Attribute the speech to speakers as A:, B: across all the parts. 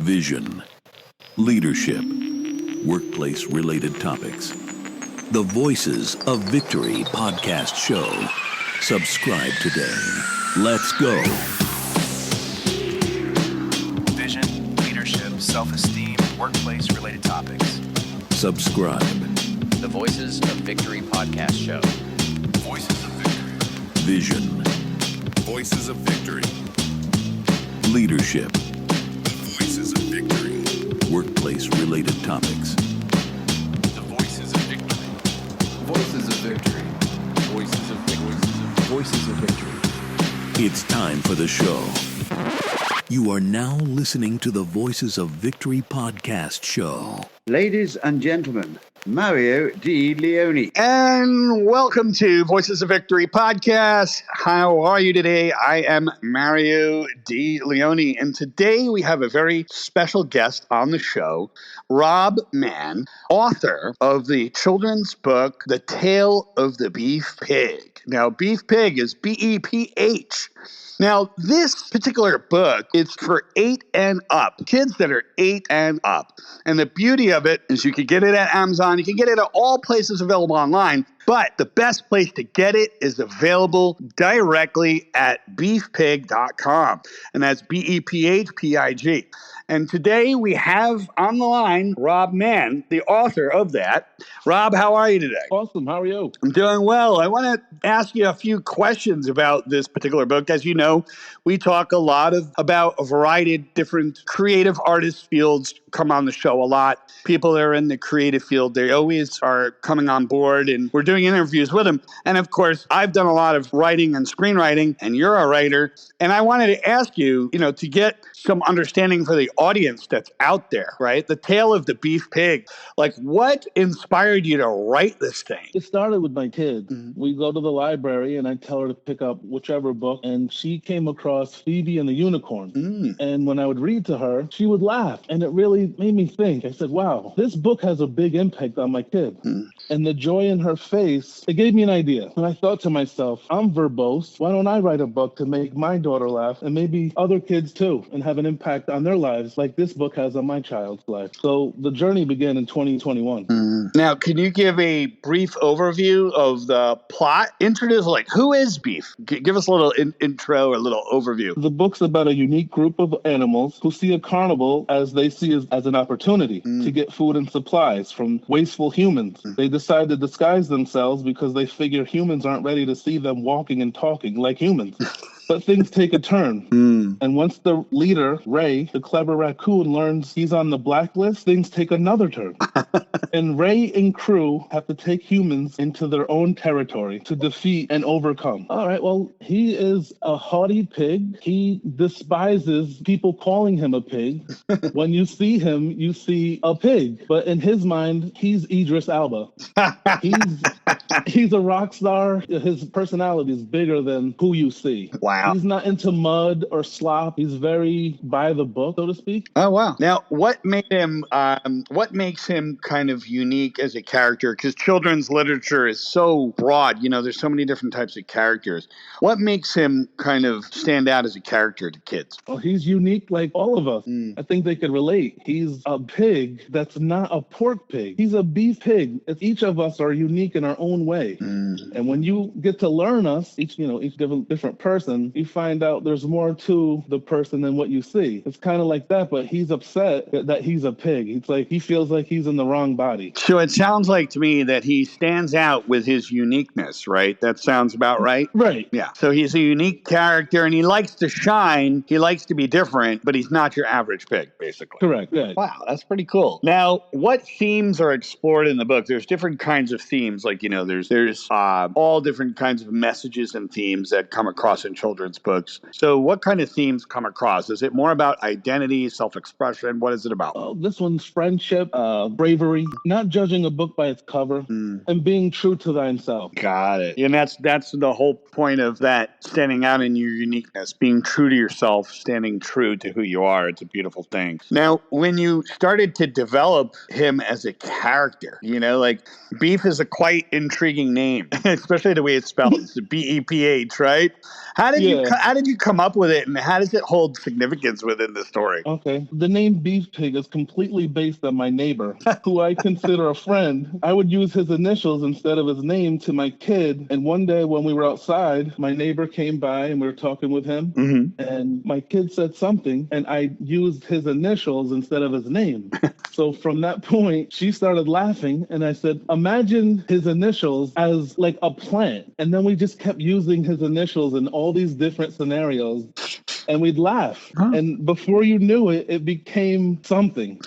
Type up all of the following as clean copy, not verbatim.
A: vision, leadership, workplace-related topics. The Voices of Victory podcast show. Subscribe today. Let's go.
B: Vision, leadership, self-esteem, workplace-related topics.
A: Subscribe.
C: The Voices of Victory podcast show.
B: Voices of Victory.
A: Vision,
D: Voices of Victory.
A: leadership,
D: Voices of Victory.
A: workplace-related topics.
D: The Voices of Victory.
E: Voices of Victory. Voices of Victory. Voices of Victory.
A: It's time for the show. You are now listening to the Voices of Victory podcast show.
F: Ladies and gentlemen, Mario D. Leone.
G: And welcome to Voices of Victory podcast. How are you today? I am Mario D. Leone, and today we have a very special guest on the show, Rob Mann, author of the children's book, The Tale of the Beph Pig. Now, Beph Pig is B-E-P-H. Now, this particular book is for 8 and up, kids that are 8 and up. And the beauty of it is you can get it at Amazon. You can get it at all places available online. But the best place to get it is available directly at beph.com. And that's B-E-P-H-P-I-G. And today we have on the line Rob Mann, the author of that. Rob, how are you today?
H: Awesome. How are you?
G: I'm doing well. I want to ask you a few questions about this particular book. As you know, we talk a lot about a variety of different creative artist fields come on the show a lot. People that are in the creative field, they always are coming on board, and we're doing interviews with them. And of course, I've done a lot of writing and screenwriting, and you're a writer. And I wanted to ask you, to get some understanding for the audience that's out there, right? The Tale of the Beph Pig. Like, what inspired you to write this thing?
H: It started with my kid.
G: Mm-hmm.
H: We go to the library and I tell her to pick up whichever book, and she came across Phoebe and the Unicorn. And when I would read to her, she would laugh, and it really made me think. I said, wow, this book has a big impact on my kid. And the joy in her face, it gave me an idea. And I thought to myself, I'm verbose. Why don't I write a book to make my daughter laugh, and maybe other kids too, and have an impact on their lives like this book has on my child's life? So the journey began in 2021.
G: Now, can you give a brief overview of the plot? Introduce, who is Beph? Give us a little intro, a little overview.
H: The book's about a unique group of animals who see a carnival as they see as an opportunity to get food and supplies from wasteful humans. They decide to disguise themselves because they figure humans aren't ready to see them walking and talking like humans. But things take a turn. And once the leader, Ray, the clever raccoon, learns he's on the blacklist, things take another turn. And Ray and crew have to take humans into their own territory to defeat and overcome. All right, well, he is a haughty pig. He despises people calling him a pig. When you see him, you see a pig. But in his mind, he's Idris Elba. He's a rock star. His personality is bigger than who you see.
G: Wow.
H: He's not into mud or slop. He's very by the book, so to speak.
G: Oh, wow. Now, what makes him kind of unique as a character? Because children's literature is so broad. There's so many different types of characters. What makes him kind of stand out as a character to kids?
H: Well, he's unique like all of us. I think they could relate. He's a pig that's not a pork pig. He's a beef pig. Each of us are unique in our own way. And when you get to learn us, each different person, you find out there's more to the person than what you see. It's kind of like that, but he's upset that he's a pig. It's like he feels like he's in the wrong body.
G: So it sounds like to me that he stands out with his uniqueness, right? That sounds about right?
H: Right.
G: Yeah. So he's a unique character, and he likes to shine. He likes to be different, but he's not your average pig, basically.
H: Correct. Right.
G: Wow, that's pretty cool. Now, what themes are explored in the book? There's different kinds of themes, there's all different kinds of messages and themes that come across in children's books. So what kind of themes come across? Is it more about identity, self-expression? What is it about?
H: This one's friendship, bravery, not judging a book by its cover, and being true to thyself.
G: Got it. And that's the whole point of that, standing out in your uniqueness, being true to yourself, standing true to who you are. It's a beautiful thing. Now, when you started to develop him as a character, Beph is a quite intriguing name, especially the way it's spelled. It's Beph, right? How did
H: Yeah.
G: how did you come up with it, and how does it hold significance within the story?
H: Okay. The name Beef Pig is completely based on my neighbor, who I consider a friend. I would use his initials instead of his name to my kid. And one day when we were outside, my neighbor came by and we were talking with him.
G: Mm-hmm.
H: And my kid said something, and I used his initials instead of his name. So from that point, she started laughing, and I said, imagine his initials as like a plant. And then we just kept using his initials in all these different scenarios, and we'd laugh. And before you knew it, it became something.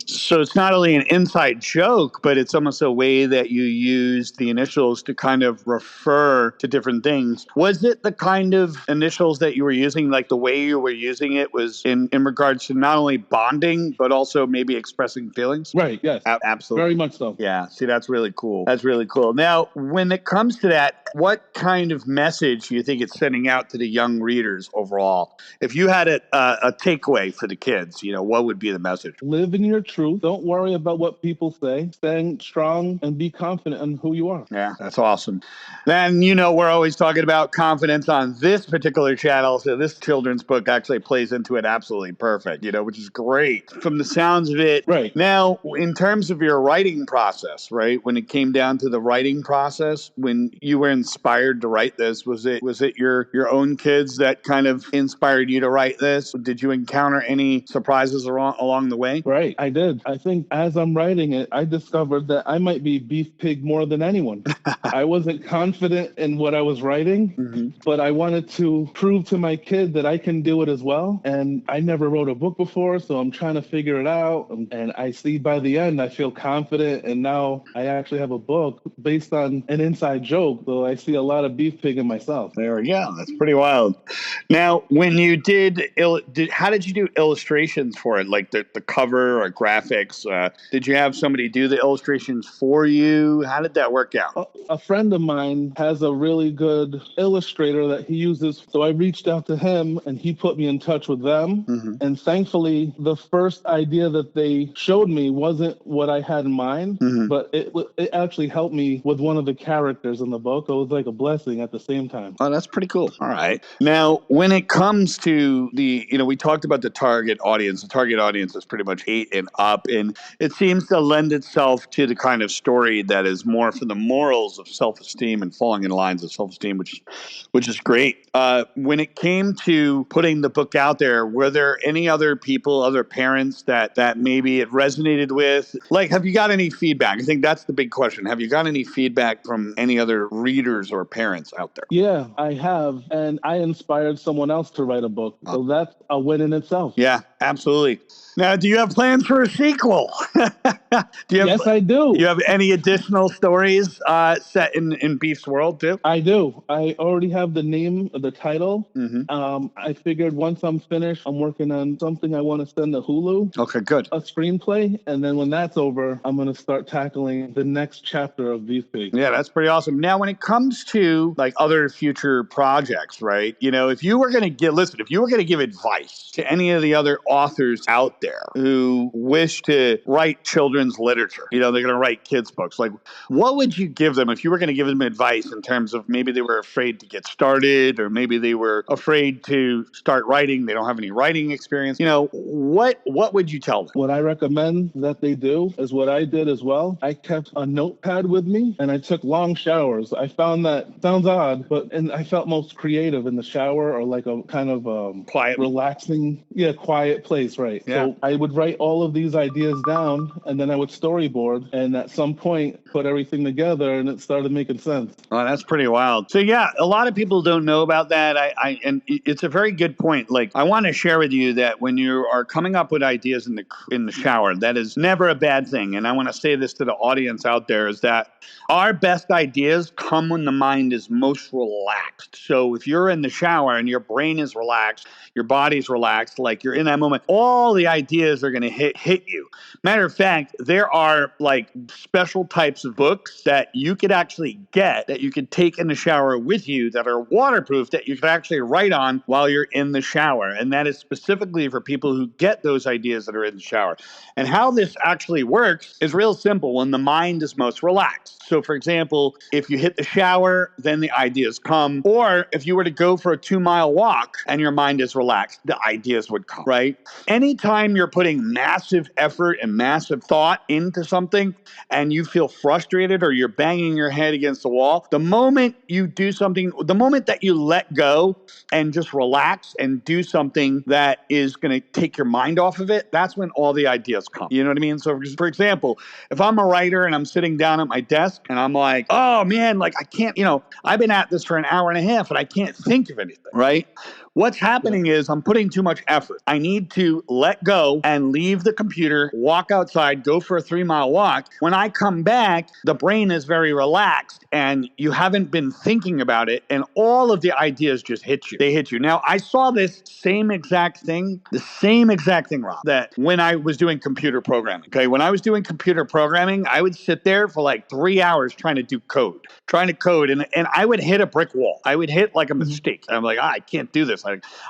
G: So it's not only an inside joke, but it's almost a way that you use the initials to kind of refer to different things. Was it the kind of initials that you were using, like the way you were using it was in regards to not only bonding, but also maybe expressing feelings?
H: Right, yes.
G: Absolutely.
H: Very much so.
G: Yeah, see, that's really cool. That's really cool. Now, when it comes to that, what kind of message do you think it's sending out to the young readers overall? If you had a takeaway for the kids, what would be the message?
H: Live in your truth. Don't worry about what people say. Stand strong and be confident in who you are.
G: Yeah, that's awesome. Then, we're always talking about confidence on this particular channel. So this children's book actually plays into it absolutely perfect, which is great from the sounds of it.
H: Right.
G: Now, in terms of your writing process, right, when it came down to the writing process, when you were inspired to write this, was it your own kids that kind of inspired you to write this? Did you encounter any surprises along the way?
H: Right, I did. I think as I'm writing it, I discovered that I might be Beef Pig more than anyone. I wasn't confident in what I was writing, but I wanted to prove to my kid that I can do it as well. And I never wrote a book before, so I'm trying to figure it out. And I see by the end, I feel confident. And now I actually have a book based on an inside joke, so I see a lot of Beef Pig in myself.
G: There we go. That's pretty wild. Now, when you how did you do illustrations for it? Like the cover or graphics? Did you have somebody do the illustrations for you? How did that work out?
H: A friend of mine has a really good illustrator that he uses. So I reached out to him and he put me in touch with them. And thankfully, the first idea that they showed me wasn't what I had in mind, but it actually helped me with one of the characters in the book. It was like a blessing at the same time.
G: Oh, that's pretty cool. All right. Now, when it comes to we talked about the target audience. The target audience is pretty much 8 and up, and it seems to lend itself to the kind of story that is more for the morals of self-esteem and falling in lines of self-esteem, which is great. When it came to putting the book out there, were there any other people, other parents that maybe it resonated with? Like, have you got any feedback? I think that's the big question. Have you got any feedback from any other readers or parents out there?
H: Yeah, I have. And I inspired someone else to write a book. So that's a win in itself.
G: Yeah, absolutely. Now, do you have plans for a sequel?
H: Yes, I do.
G: You have any additional stories set in Beef's world, too?
H: I do. I already have the name of the title. I figured once I'm finished, I'm working on something I want to send to Hulu.
G: Okay, good.
H: A screenplay. And then when that's over, I'm going to start tackling the next chapter of Beef Pig.
G: Yeah, that's pretty awesome. Now, when it comes to like other future projects, right? If you were going to give advice to any of the other authors out there who wish to write children's literature, they're going to write kids' books. Like, what would you give them if you were going to give them advice in terms of maybe they were afraid to get started, or maybe they were afraid to start writing, they don't have any writing experience? What would you tell them?
H: What I recommend that they do is what I did as well. I kept a notepad with me and I took long showers. I found that sounds odd, and I felt most creative in the shower, or like a kind of
G: Quiet,
H: relaxing, quiet place, right?
G: Yeah.
H: So I would write all of these ideas down, and then I would storyboard, and at some point put everything together, and it started making sense.
G: Oh, that's pretty wild. So yeah, a lot of people don't know about that. And it's a very good point. Like, I want to share with you that when you are coming up with ideas in the shower, that is never a bad thing. And I want to say this to the audience out there, is that our best ideas come when the mind is most relaxed. So if you're in the shower and your brain is relaxed, relaxed, your body's relaxed, like you're in that moment, all the ideas are going to hit you. Matter of fact, there are like special types of books that you could actually get that you could take in the shower with you that are waterproof that you could actually write on while you're in the shower. And that is specifically for people who get those ideas that are in the shower. And how this actually works is real simple when the mind is most relaxed. So, for example, if you hit the shower, then the ideas come. Or if you were to go for a 2-mile walk and your mind is relaxed, the ideas would come, right? Anytime you're putting massive effort and massive thought into something and you feel frustrated or you're banging your head against the wall, the moment you do something, the moment that you let go and just relax and do something that is going to take your mind off of it, that's when all the ideas come. You know what I mean? So, for example, if I'm a writer and I'm sitting down at my desk and I'm like, oh man, like I can't, I've been at this for an hour and a half and I can't think of anything, right? What's happening is I'm putting too much effort. I need to let go and leave the computer, walk outside, go for a 3-mile walk. When I come back, the brain is very relaxed and you haven't been thinking about it and all of the ideas just hit you. They hit you. Now, I saw this same exact thing, Rob, that when I was doing computer programming, okay? When I was doing computer programming, I would sit there for like 3 hours trying to code, and I would hit a brick wall. I would hit like a mistake. I'm like, I can't do this.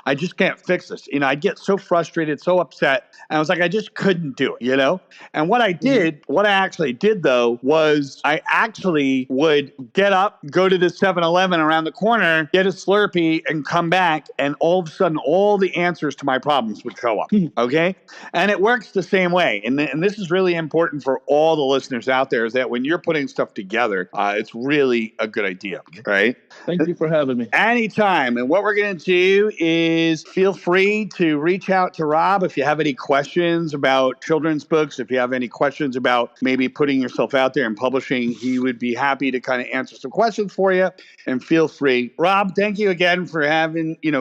G: I just can't fix this. I'd get so frustrated, so upset. And I was like, I just couldn't do it, And what I actually did though, was I actually would get up, go to the 7-Eleven around the corner, get a Slurpee and come back. And all of a sudden, all the answers to my problems would show up. Okay. And it works the same way. And this is really important for all the listeners out there is that when you're putting stuff together, it's really a good idea. Right.
H: Thank you for having me.
G: Anytime. And what we're going to do is feel free to reach out to Rob if you have any questions about children's books, if you have any questions about maybe putting yourself out there and publishing, he would be happy to kind of answer some questions for you. And feel free. Rob, thank you again for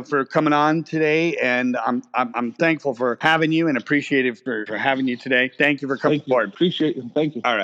G: for coming on today. And I'm thankful for having you and appreciative for having you today. Thank you for coming forward.
H: Appreciate it. Thank you.
G: All right.